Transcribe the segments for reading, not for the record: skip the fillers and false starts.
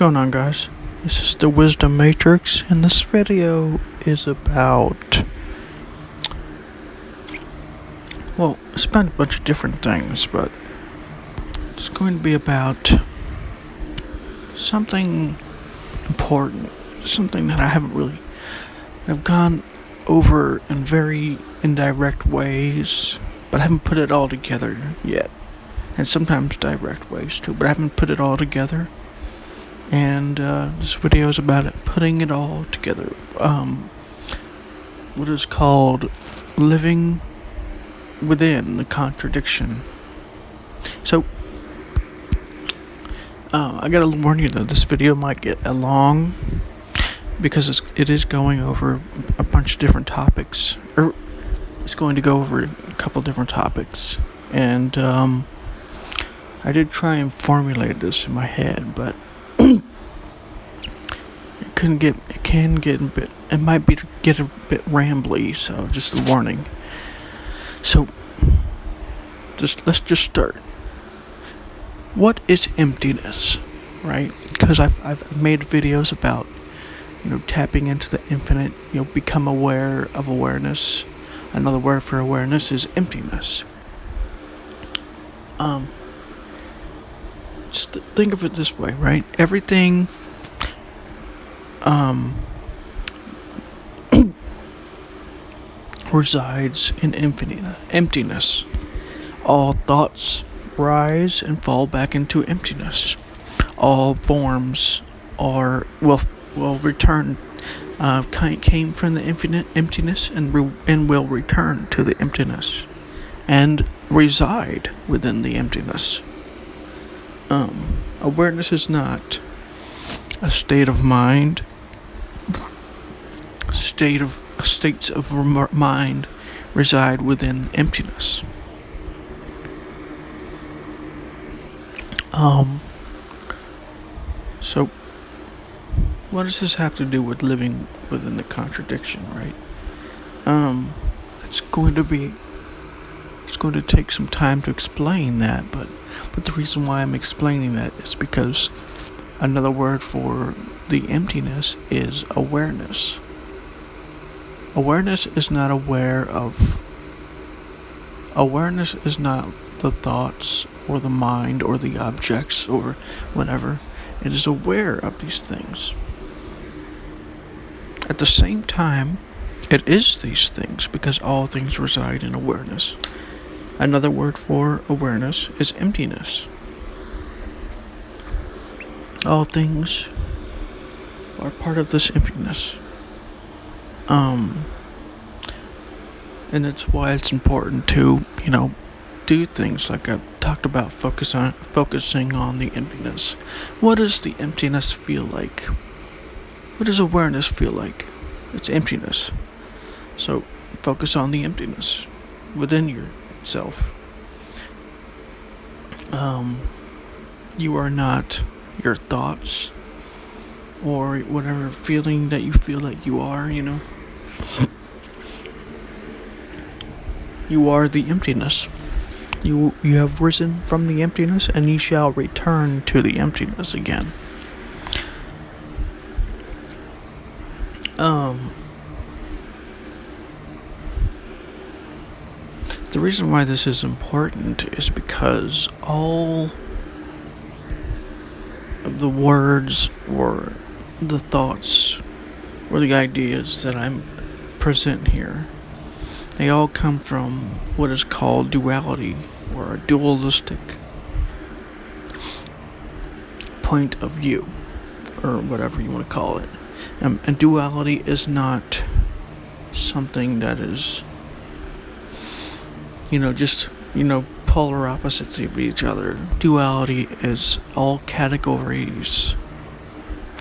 going on, guys? This is the Wisdom Matrix, and this video is about, well, it's about a bunch of different things, but it's going to be about something important, something that I haven't really, I've gone over in very indirect ways, but I haven't put it all together yet. And sometimes direct ways too, but I haven't put it all together. And this video is about it, putting it all together. What is called living within the contradiction. So, I gotta warn you that this video might get long because it is going over a bunch of different topics, or it's going to go over a couple different topics, and I did try and formulate this in my head, but it might get a bit rambly, so just a warning. So, let's just start. What is emptiness, right? Because I've made videos about, tapping into the infinite, become aware of awareness. Another word for awareness is emptiness. Just think of it this way, right? Everything resides in emptiness. All thoughts rise and fall back into emptiness. All forms will return, came from the infinite emptiness and will return to the emptiness and reside within the emptiness. Awareness is not a state of mind. States of mind reside within emptiness. So what does this have to do with living within the contradiction, right? It's going to take some time to explain that, but the reason why I'm explaining that is because another word for the emptiness is awareness. Awareness is not the thoughts or the mind or the objects or whatever. It is aware of these things. At the same time, it is these things because all things reside in awareness. Another word for awareness is emptiness. All things are part of this emptiness. And that's why it's important to, do things like I've talked about, focusing on the emptiness. What does the emptiness feel like? What does awareness feel like? It's emptiness. So focus on the emptiness within yourself. You are not your thoughts or whatever feeling that you feel like you are, You are the emptiness. You have risen from the emptiness, and you shall return to the emptiness again. The reason why this is important is because all of the words or the thoughts or the ideas that I'm presenting here, they all come from what is called duality, or a dualistic point of view, or whatever you want to call it. And duality is not something that is, polar opposites of each other. Duality is all categories,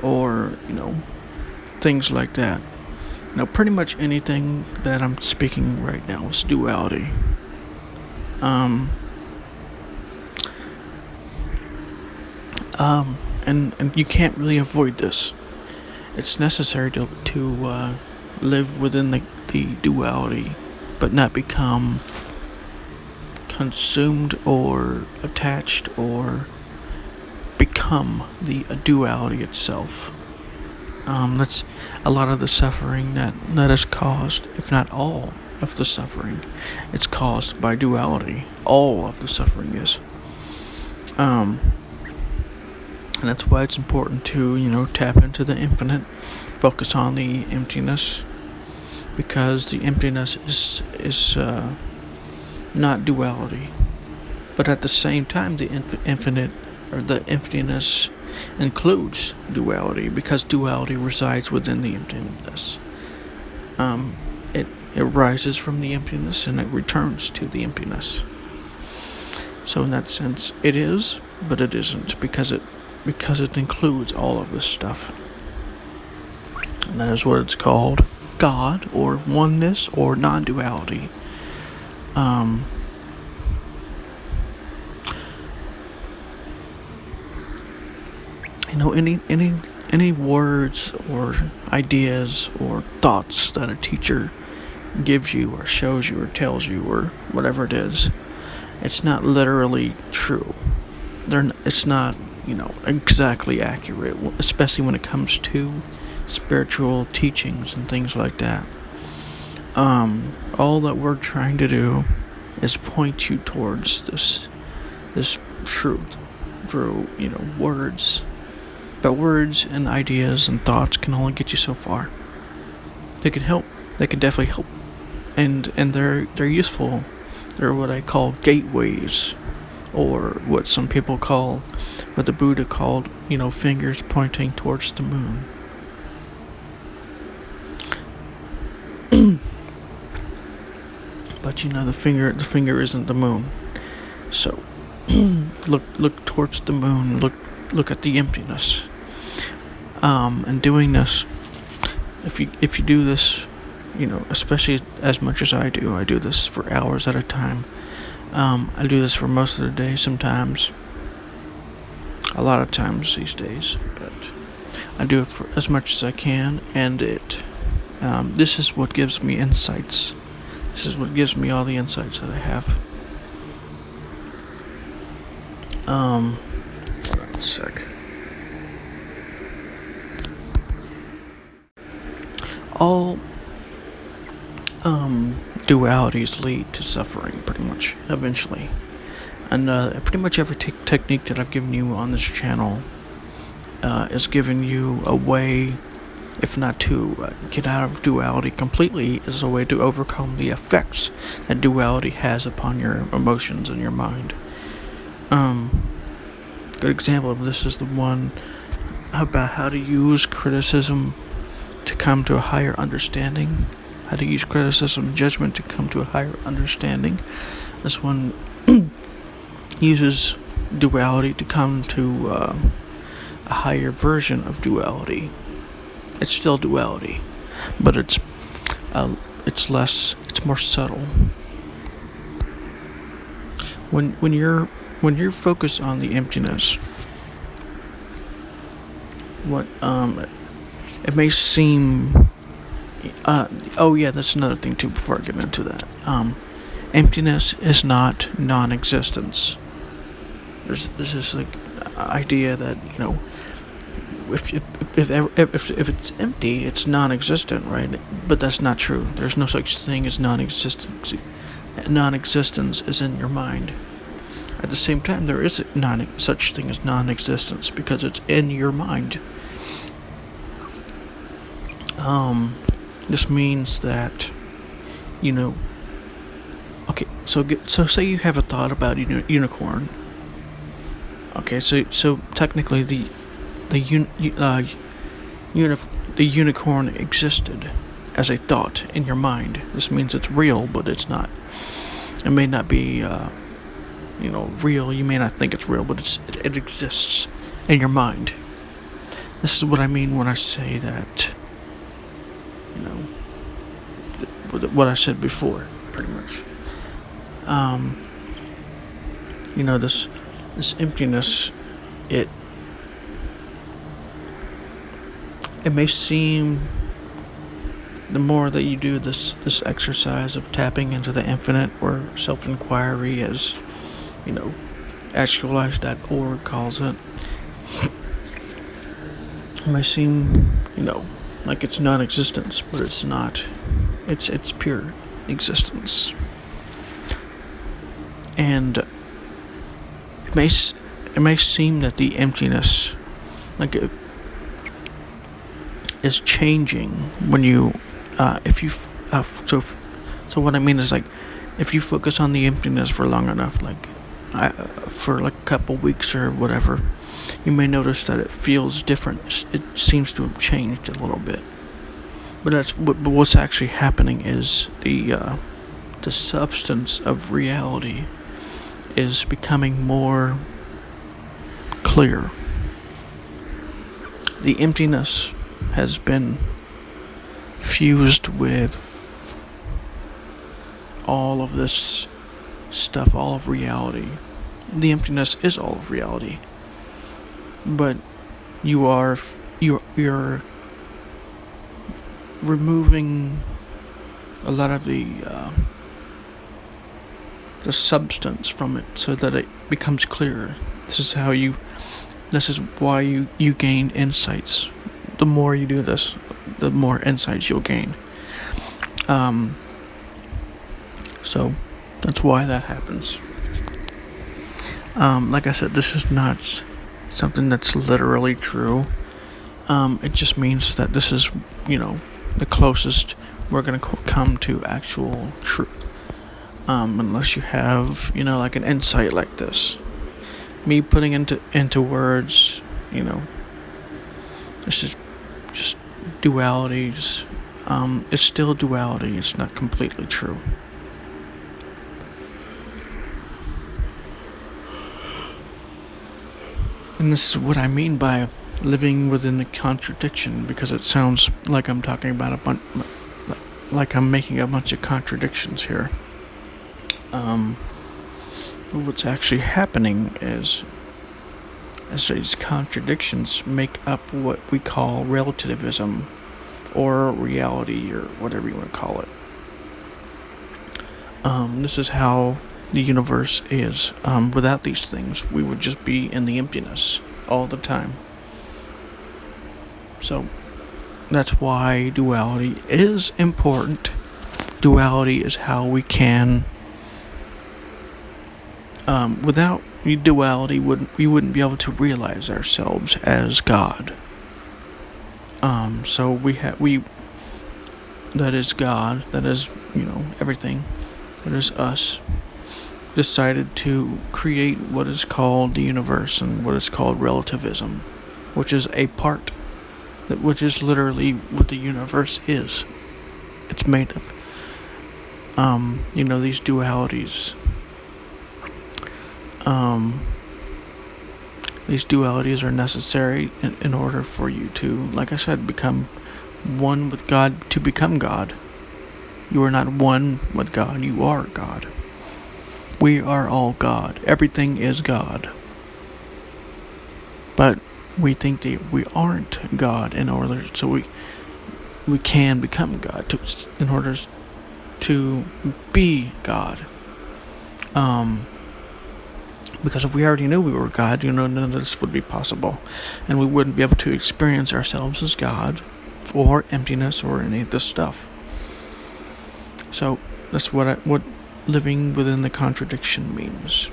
or, things like that. Pretty much anything that I'm speaking right now is duality. And you can't really avoid this. It's necessary to live within the duality, but not become consumed or attached or become the duality itself. That's a lot of the suffering that is caused, if not all of the suffering. It's caused by duality. All of the suffering is. And that's why it's important to, tap into the infinite, focus on the emptiness, because the emptiness is not duality. But at the same time, the infinite, or the emptiness, includes duality, because duality resides within the emptiness. It rises from the emptiness and it returns to the emptiness. So in that sense, it is, but it isn't, because it includes all of this stuff. And that is what it's called: God, or oneness, or non-duality. Any words or ideas or thoughts that a teacher gives you or shows you or tells you or whatever it is, it's not literally true. It's not, exactly accurate, especially when it comes to spiritual teachings and things like that. All that we're trying to do is point you towards this truth through, words. But words and ideas and thoughts can only get you so far. They can help. They can definitely help, and they're useful. They're what I call gateways, or what some people call, what the Buddha called, fingers pointing towards the moon. But the finger isn't the moon. So look towards the moon. Look at the emptiness. And doing this, if you do this, especially as much as I do this for hours at a time. I do this for most of the day, sometimes, a lot of times these days, but I do it for as much as I can, and this is what gives me insights. This is what gives me all the insights that I have. Hold on a sec. All dualities lead to suffering, pretty much, eventually. And pretty much every technique that I've given you on this channel is giving you a way, if not to get out of duality completely, is a way to overcome the effects that duality has upon your emotions and your mind. Good example of this is the one about how to use criticism to come to a higher understanding. How to use criticism and judgment to come to a higher understanding. This one uses duality to come to a higher version of duality. It's still duality, but it's more subtle. When you're focused on the emptiness, it may seem. That's another thing too. Before I get into that, emptiness is not non-existence. There's this idea that if it's empty, it's non-existent, right? But that's not true. There's no such thing as non-existence. Non-existence is in your mind. At the same time, there is such thing as non-existence because it's in your mind. This means that, okay, so say you have a thought about unicorn. Okay, so technically the unicorn existed as a thought in your mind. This means it's real, but it's not. It may not be, real. You may not think it's real, but it exists in your mind. This is what I mean when I say that. What I said before, pretty much. This emptiness, it may seem, the more that you do this exercise of tapping into the infinite, or self-inquiry, as actualize.org calls it, It may seem, like it's non-existence, but it's not. It's pure existence. And it may seem that the emptiness, like it, is changing when you, if you, so what I mean is, like, if you focus on the emptiness for long enough, like, for like a couple weeks or whatever, you may notice that it feels different. It seems to have changed a little bit. But what's actually happening is the substance of reality is becoming more clear. The emptiness has been fused with all of this stuff, all of reality. The emptiness is all of reality. But you're removing a lot of the substance from it so that it becomes clearer. This is why you gain insights. The more you do this, the more insights you'll gain. So that's why that happens. Like I said, this is not something that's literally true. It just means that this is, the closest we're going to come to actual truth. Unless you have, like an insight like this. Me putting into words, this is just duality. It's still duality. It's not completely true. And this is what I mean by living within the contradiction, because it sounds like I'm talking about like I'm making a bunch of contradictions here. But what's actually happening is these contradictions make up what we call relativism, or reality, or whatever you want to call it. This is how the universe is. Without these things, we would just be in the emptiness all the time. So that's why duality is important. Duality is how we can, without duality, we wouldn't be able to realize ourselves as God. So that is God, that is, everything, that is us, decided to create what is called the universe and what is called relativism, which is a part, which is literally what the universe is. It's made of, these dualities. These dualities are necessary in order for you to, like I said, become one with God, to become God. You are not one with God, you are God. We are all God. Everything is God. But we think that we aren't God so we can become God in order to be God. Because if we already knew we were God, none of this would be possible. And we wouldn't be able to experience ourselves as God, or emptiness, or any of this stuff. So that's what living within the contradiction means.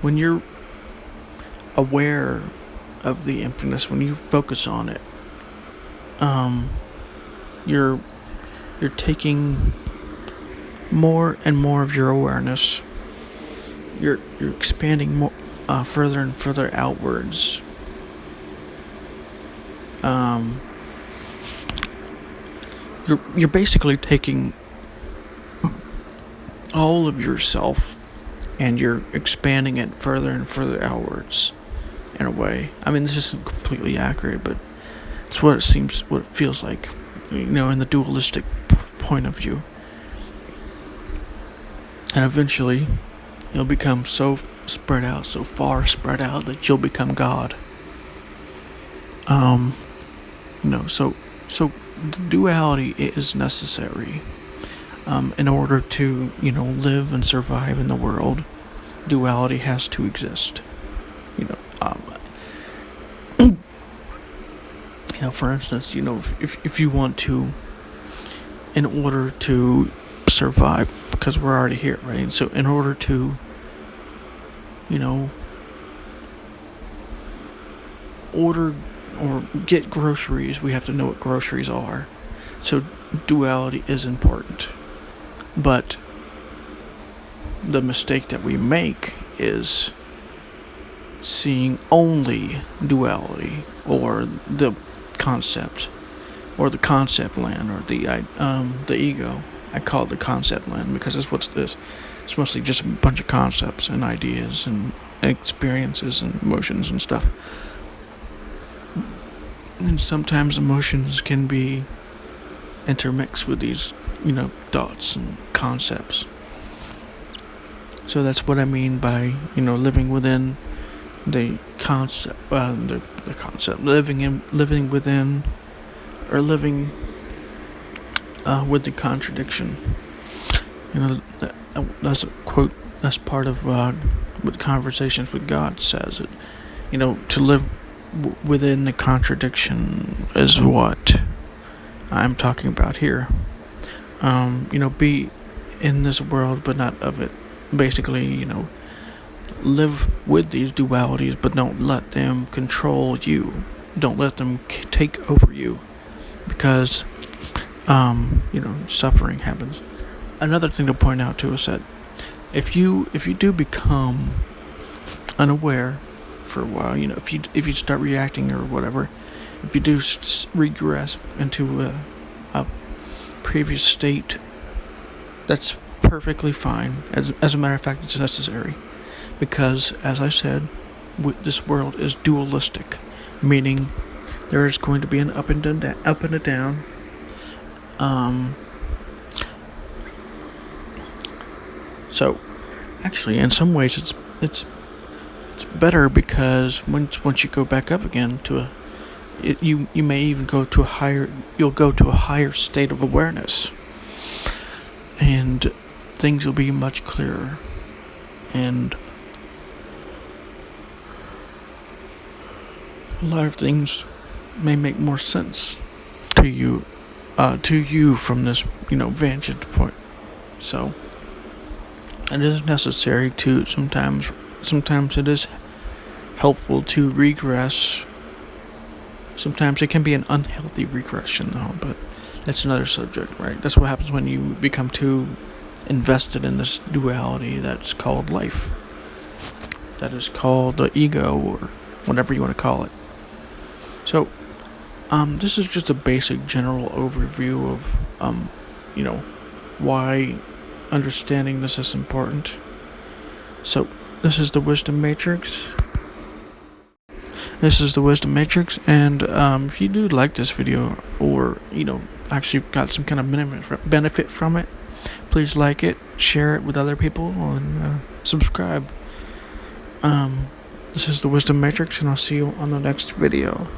When you're aware of the emptiness, when you focus on it, you're taking more and more of your awareness. You're expanding more, further and further outwards. You're basically taking all of yourself and you're expanding it further and further outwards, in a way. I mean, this isn't completely accurate, but it's what it feels like, in the dualistic point of view. And eventually, you'll become so spread out, so far spread out, that you'll become God. So duality is necessary in order to, live and survive in the world. duality has to exist. You know, for instance, if you want to, in order to survive, because we're already here, right? So in order to, order or get groceries, we have to know what groceries are. So duality is important. But the mistake that we make is seeing only duality, or the concept land, or the ego. I call it the concept land because that's what it is. It's mostly just a bunch of concepts and ideas and experiences and emotions and stuff. And sometimes emotions can be intermixed with these, thoughts and concepts. So that's what I mean by, living within the concept, the concept, living within, or living with the contradiction. That's a quote. That's part of what Conversations with God says. To live within the contradiction is what I'm talking about here. Be in this world but not of it. Basically, live with these dualities, but don't let them control you. Don't let them take over you, because suffering happens. Another thing to point out too is that if you do become unaware for a while, if you start reacting or whatever, if you do regress into a previous state, that's perfectly fine. As a matter of fact, it's necessary, because, as I said, this world is dualistic, meaning there is going to be an up and a down. So, actually, in some ways, it's better, because once you go back up again you may even go to you'll go to a higher state of awareness, and things will be much clearer, and a lot of things may make more sense to you from this vantage point. So it is necessary to sometimes it is helpful to regress. Sometimes it can be an unhealthy regression, though, but that's another subject, right? That's what happens when you become too invested in this duality that's called life, that is called the ego, or whatever you want to call it. So this is just a basic general overview of why understanding this is important. So this is the Wisdom Matrix. And if you do like this video, or actually got some kind of benefit from it, please like it, share it with other people, and subscribe. This is the Wisdom Matrix, and I'll see you on the next video.